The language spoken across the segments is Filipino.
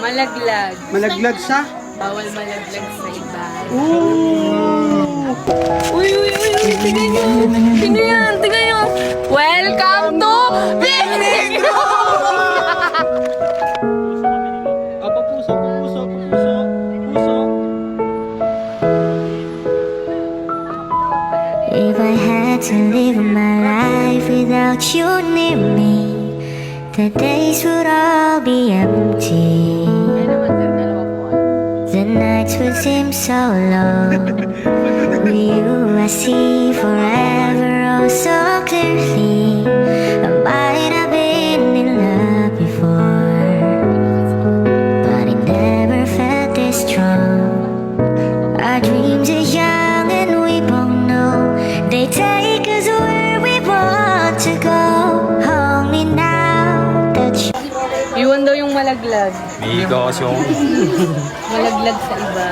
Malaglag. Malaglag siya. Bawal malaglag sa iba. Ooh! Uy! Tingnan nyo! Tingnan nyo! Welcome to Pinigro! Puso. If I had to live my life without you near me, the days would all be empty. The nights would seem so long. With you I see forever oh so clearly. I might have been in love before, but I never felt this strong. Our dreams are young and we both know they take us where we want to go. Hold me now, touch. Iwan daw yung malaglag. May ikaw kasi ako. Malaglag sa iba.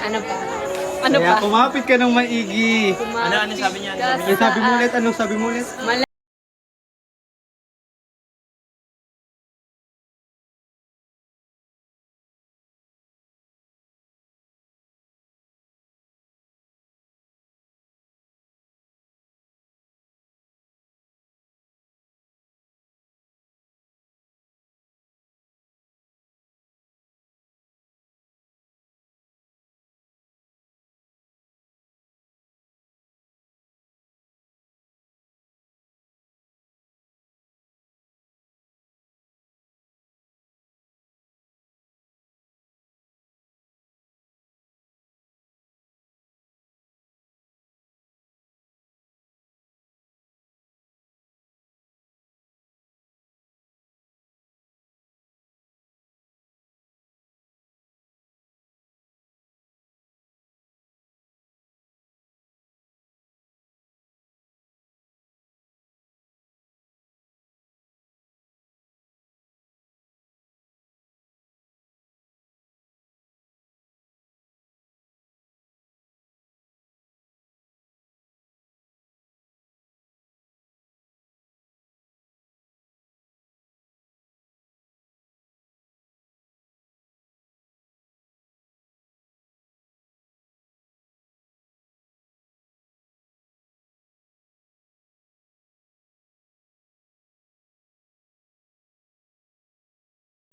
Ano pa? Ano Kaya pa? kumapit ka ng maigi. Ano sabi niya? Anong sabi mo ulit? Anong sabi mo ulit?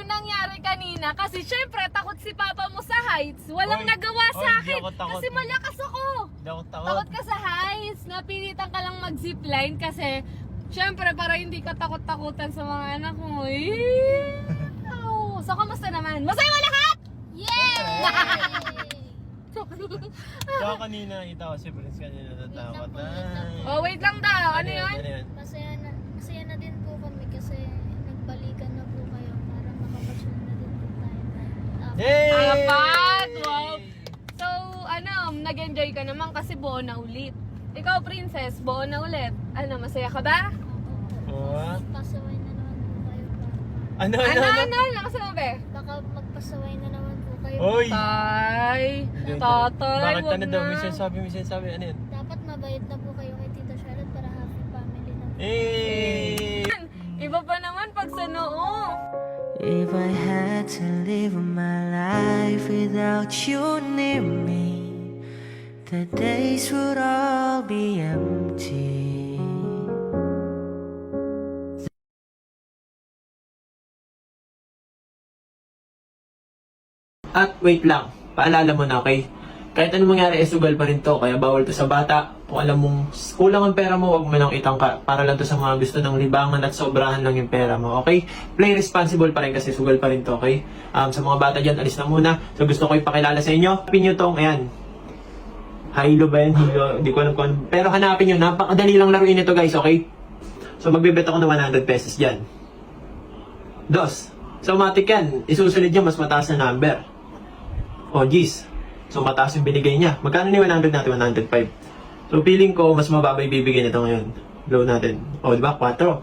Nangyari kanina kasi syempre takot si papa mo sa heights. Walang nagawa sa di akin ako takot. kasi malakas ako. Hindi ako Takot ka sa heights. Napilitan ka lang mag-zipline kasi syempre para hindi ka takot-takutan sa mga anak mo. So, kamusta naman? Masaya mo lahat? Yay! Kaya kanina, kita ko si Prince kanina natakot. Oh, wait lang daw. Ano yun? Masaya na din po kami kasi nagbalikan na po kayo para makapasyon na din po tayo. Yay! Apat! Wow! So, nag-enjoy ka naman kasi buo na ulit. Ikaw, Princess, buo na ulit. Ano, masaya ka ba? Oo. Pasaway na naman po kayo. Ano? Lakas mo ba? Baka magpasaway na naman po kayo. Oy! Tay! Tatay, Bakit wag ano na. daw? Mission sabi. Ano yun? Dapat mabait na po kayo kay Tita Charlotte para happy family na po. Hey! Iba pa naman pag sa noo. If I had to live my life without you near me, the days would all be empty. At wait lang, paalala mo na, okay? Kahit anong mangyari, sugal pa rin to. Kaya bawal to sa bata. Kung alam mong kulang ang pera mo, huwag mo nang itangka. Para lang to sa mga gusto ng libangan at sobrahan lang yung pera mo, okay? Play responsible pa rin kasi sugal pa rin to, okay? Sa mga bata dyan, alis na muna. So gusto ko ipakilala sa inyo. Hanapin nyo tong, ayan. Hilo ba yan? Hilo, di ko alam kung ano. Pero hanapin nyo, napakadali lang laruin ito guys, okay? So magbibet ako ng 100 pesos dyan. Dos. So automatic yan. Isusunod niya, mas mataas na number. O, G's. So, mataas yung binigay niya. Magkano ni 100 natin? 105. So, feeling ko, mas mababa yung bibigay nito ngayon. Blow natin. O, di ba? 4.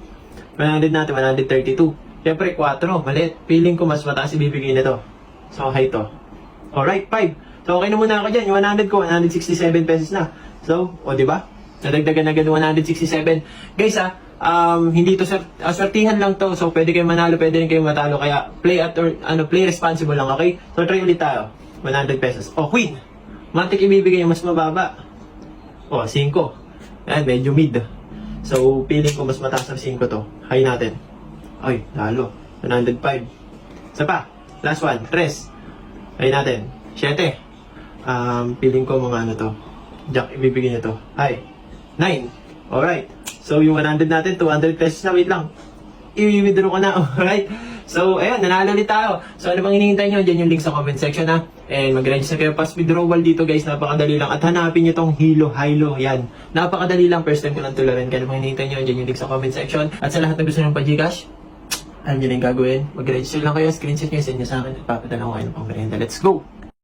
100 natin, 132. Siyempre, 4. Maliit. Feeling ko, mas mataas yung bibigay nito. So, high to. Alright, 5. So, okay na muna ako dyan. Yung 100 ko, 167 pesos na. So, o, di ba? Nadagdagan agad 167. Guys hindi to swertihan lang to. So pwede kayo manalo, pwede rin kayo matalo. Kaya play responsible lang, okay? So try ulit tayo. 100 pesos. Oh, queen. Matik ibibigay yung mas mababa. Oh, 5. Ayan, medyo mid. So, feeling ko mas mataas ng 5 to. High natin. Ay, lalo. 105. Isa pa. Last one. 3. High natin. 7. Feeling ko mga ano to. Jack, ibibigay niya to. High. 9. Alright. So, yung 100 natin, 200 pesos na. Wait lang. I-withdraw ko na. Alright. So, ayun, nanalo ulit tayo. So, ano bang hinihintay nyo? Diyan yung link sa comment section, ha? And mag-register kayo pas withdrawal dito, guys. Napakadali lang. At hanapin nyo tong Hilo. Yan. Napakadali lang. First time ko lang tularan. Kaya ano bang hinihintay nyo? Diyan yung link sa comment section. At sa lahat na gusto nyo pa-Gcash, alam nyo na yung gagawin. Mag-register lang kayo. Screenshot nyo. Send nyo sa akin. At papadala ko kayo ng pang-merienda. Let's go!